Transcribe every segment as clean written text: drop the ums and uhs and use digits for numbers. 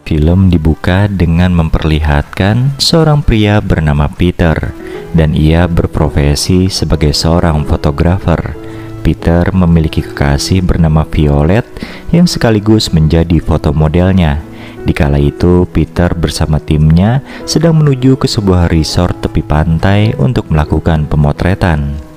Film dibuka dengan memperlihatkan seorang pria bernama Peter, dan ia berprofesi sebagai seorang fotografer. Peter memiliki kekasih bernama Violet yang sekaligus menjadi fotomodelnya. Dikala itu, Peter bersama timnya sedang menuju ke sebuah resort tepi pantai untuk melakukan pemotretan.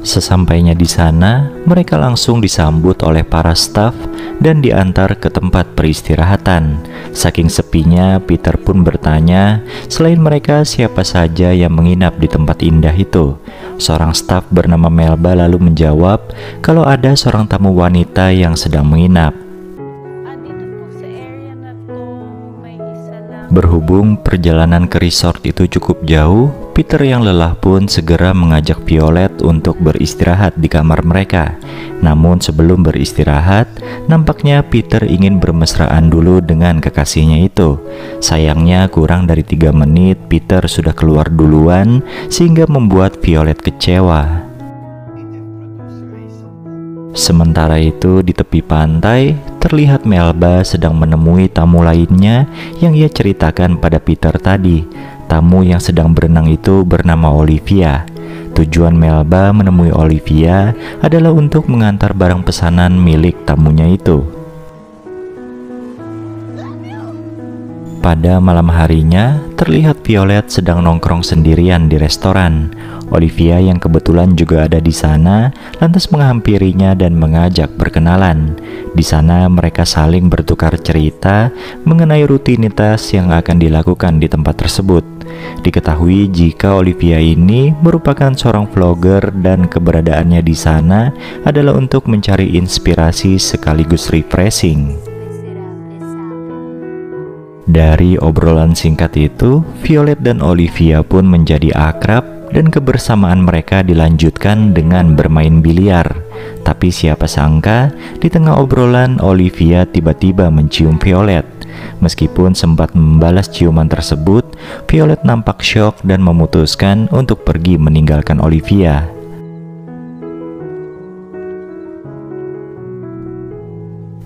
Sesampainya di sana, mereka langsung disambut oleh para staf dan diantar ke tempat peristirahatan. Saking sepinya, Peter pun bertanya, selain mereka siapa saja yang menginap di tempat indah itu. Seorang staf bernama Melba lalu menjawab kalau ada seorang tamu wanita yang sedang menginap. Berhubung perjalanan ke resort itu cukup jauh, Peter yang lelah pun segera mengajak Violet untuk beristirahat di kamar mereka. Namun sebelum beristirahat, nampaknya Peter ingin bermesraan dulu dengan kekasihnya itu. Sayangnya kurang dari 3 menit Peter sudah keluar duluan sehingga membuat Violet kecewa. Sementara itu di tepi pantai, terlihat Melba sedang menemui tamu lainnya yang ia ceritakan pada Peter tadi. Tamu yang sedang berenang itu bernama Olivia. Tujuan Melba menemui Olivia adalah untuk mengantar barang pesanan milik tamunya itu. Pada malam harinya, terlihat Violet sedang nongkrong sendirian di restoran. Olivia yang kebetulan juga ada di sana, lantas menghampirinya dan mengajak berkenalan. Di sana mereka saling bertukar cerita mengenai rutinitas yang akan dilakukan di tempat tersebut. Diketahui jika Olivia ini merupakan seorang vlogger dan keberadaannya di sana adalah untuk mencari inspirasi sekaligus refreshing. Dari obrolan singkat itu, Violet dan Olivia pun menjadi akrab dan kebersamaan mereka dilanjutkan dengan bermain biliar. Tapi siapa sangka, di tengah obrolan Olivia tiba-tiba mencium Violet. Meskipun sempat membalas ciuman tersebut, Violet nampak syok dan memutuskan untuk pergi meninggalkan Olivia.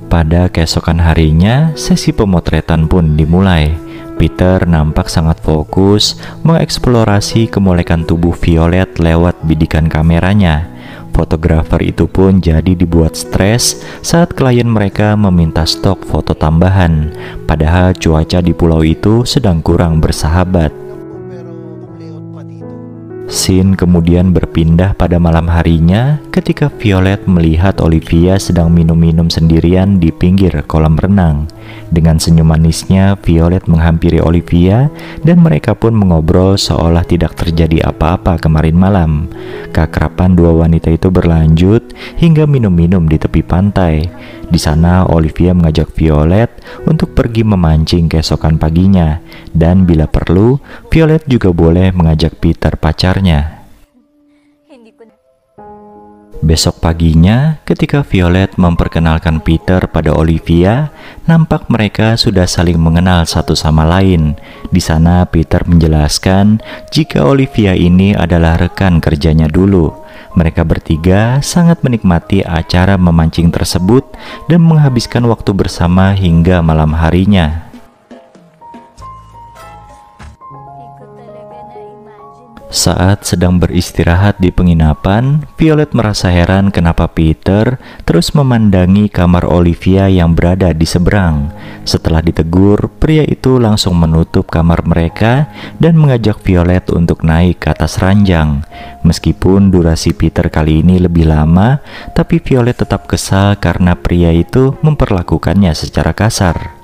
Pada keesokan harinya, sesi pemotretan pun dimulai. Peter nampak sangat fokus mengeksplorasi kemolekan tubuh Violet lewat bidikan kameranya. Fotografer itu pun jadi dibuat stres saat klien mereka meminta stok foto tambahan, padahal cuaca di pulau itu sedang kurang bersahabat. Scene kemudian berpindah pada malam harinya ketika Violet melihat Olivia sedang minum-minum sendirian di pinggir kolam renang. Dengan senyum manisnya, Violet menghampiri Olivia dan mereka pun mengobrol seolah tidak terjadi apa-apa kemarin malam. Keakraban dua wanita itu berlanjut hingga minum-minum di tepi pantai. Di sana Olivia mengajak Violet untuk pergi memancing keesokan paginya, dan bila perlu, Violet juga boleh mengajak Peter pacarnya. Besok paginya, ketika Violet memperkenalkan Peter pada Olivia, nampak mereka sudah saling mengenal satu sama lain. Di sana Peter menjelaskan jika Olivia ini adalah rekan kerjanya dulu. Mereka bertiga sangat menikmati acara memancing tersebut dan menghabiskan waktu bersama hingga malam harinya. Saat sedang beristirahat di penginapan, Violet merasa heran kenapa Peter terus memandangi kamar Olivia yang berada di seberang. Setelah ditegur, pria itu langsung menutup kamar mereka dan mengajak Violet untuk naik ke atas ranjang. Meskipun durasi Peter kali ini lebih lama, tapi Violet tetap kesal karena pria itu memperlakukannya secara kasar.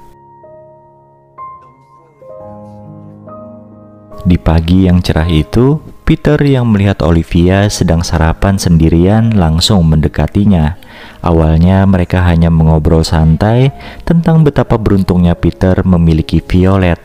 Di pagi yang cerah itu, Peter yang melihat Olivia sedang sarapan sendirian langsung mendekatinya. Awalnya mereka hanya mengobrol santai tentang betapa beruntungnya Peter memiliki Violet.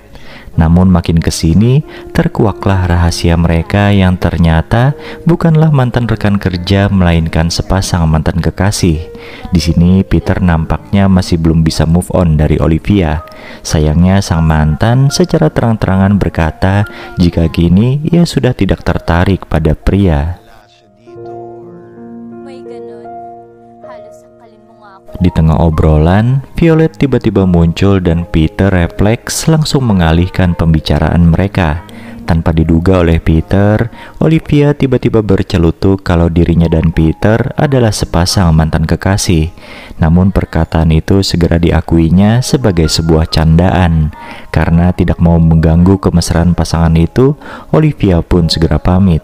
Namun makin kesini, terkuaklah rahasia mereka yang ternyata bukanlah mantan rekan kerja, melainkan sepasang mantan kekasih. Di sini Peter nampaknya masih belum bisa move on dari Olivia. Sayangnya sang mantan secara terang-terangan berkata jika kini ia sudah tidak tertarik pada pria. Di tengah tengah obrolan, Violet tiba-tiba muncul dan Peter refleks langsung mengalihkan pembicaraan mereka. Tanpa diduga oleh Peter, Olivia tiba-tiba bercelutuk kalau dirinya dan Peter adalah sepasang mantan kekasih. Namun perkataan itu segera diakuinya sebagai sebuah candaan. Karena tidak mau mengganggu kemesraan pasangan itu, Olivia pun segera pamit.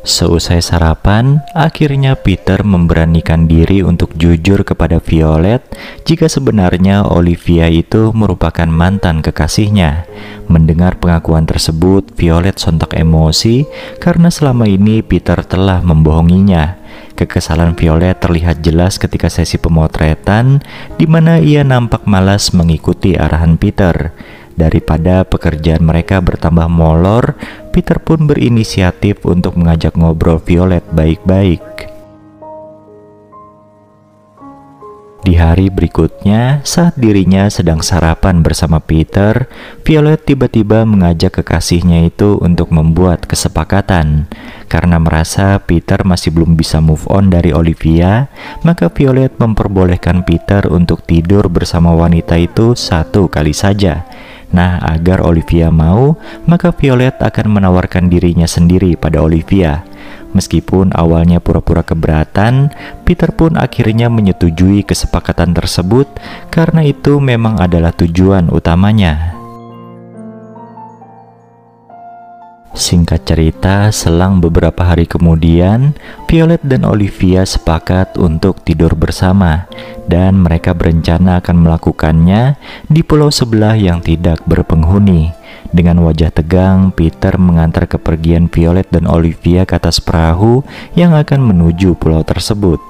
Seusai sarapan, akhirnya Peter memberanikan diri untuk jujur kepada Violet jika sebenarnya Olivia itu merupakan mantan kekasihnya. Mendengar pengakuan tersebut, Violet sontak emosi karena selama ini Peter telah membohonginya. Kekesalan Violet terlihat jelas ketika sesi pemotretan, di mana ia nampak malas mengikuti arahan Peter. Daripada pekerjaan mereka bertambah molor, Peter pun berinisiatif untuk mengajak ngobrol Violet baik-baik. Di hari berikutnya, saat dirinya sedang sarapan bersama Peter, Violet tiba-tiba mengajak kekasihnya itu untuk membuat kesepakatan. Karena merasa Peter masih belum bisa move on dari Olivia, maka Violet memperbolehkan Peter untuk tidur bersama wanita itu 1 kali saja. Nah, agar Olivia mau, maka Violet akan menawarkan dirinya sendiri pada Olivia. Meskipun awalnya pura-pura keberatan, Peter pun akhirnya menyetujui kesepakatan tersebut karena itu memang adalah tujuan utamanya. Singkat cerita, selang beberapa hari kemudian, Violet dan Olivia sepakat untuk tidur bersama, dan mereka berencana akan melakukannya di pulau sebelah yang tidak berpenghuni. Dengan wajah tegang, Peter mengantar kepergian Violet dan Olivia ke atas perahu yang akan menuju pulau tersebut.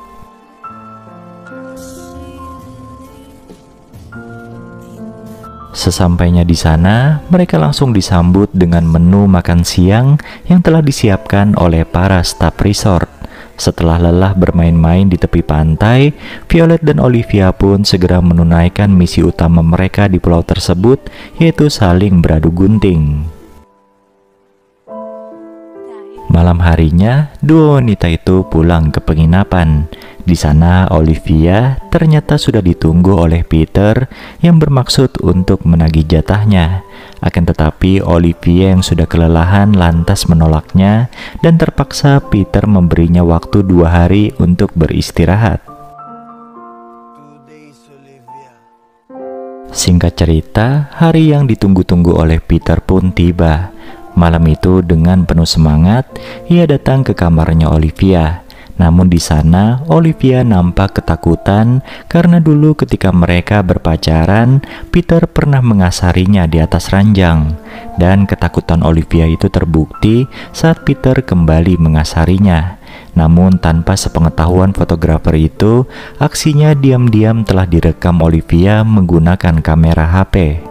Sesampainya di sana, mereka langsung disambut dengan menu makan siang yang telah disiapkan oleh para staf resort. Setelah lelah bermain-main di tepi pantai, Violet dan Olivia pun segera menunaikan misi utama mereka di pulau tersebut, yaitu saling beradu gunting. Malam harinya, dua wanita itu pulang ke penginapan. Di sana, Olivia ternyata sudah ditunggu oleh Peter yang bermaksud untuk menagih jatahnya. Akan tetapi, Olivia yang sudah kelelahan lantas menolaknya dan terpaksa Peter memberinya waktu 2 hari untuk beristirahat. Singkat cerita, hari yang ditunggu-tunggu oleh Peter pun tiba. Malam itu dengan penuh semangat, ia datang ke kamarnya Olivia. Namun di sana, Olivia nampak ketakutan karena dulu ketika mereka berpacaran, Peter pernah mengasarinya di atas ranjang. Dan ketakutan Olivia itu terbukti saat Peter kembali mengasarinya. Namun tanpa sepengetahuan fotografer itu, aksinya diam-diam telah direkam Olivia menggunakan kamera HP.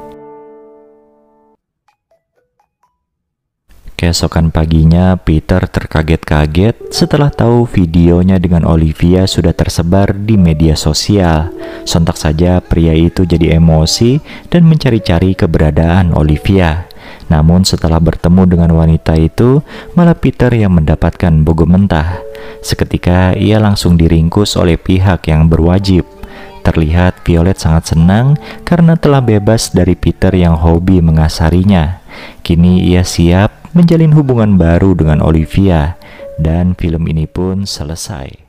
Keesokan paginya, Peter terkaget-kaget setelah tahu videonya dengan Olivia sudah tersebar di media sosial. Sontak saja pria itu jadi emosi dan mencari-cari keberadaan Olivia. Namun setelah bertemu dengan wanita itu, malah Peter yang mendapatkan bogo mentah. Seketika ia langsung diringkus oleh pihak yang berwajib. Terlihat Violet sangat senang karena telah bebas dari Peter yang hobi mengasarinya. Kini ia siap menjalin hubungan baru dengan Olivia, dan film ini pun selesai.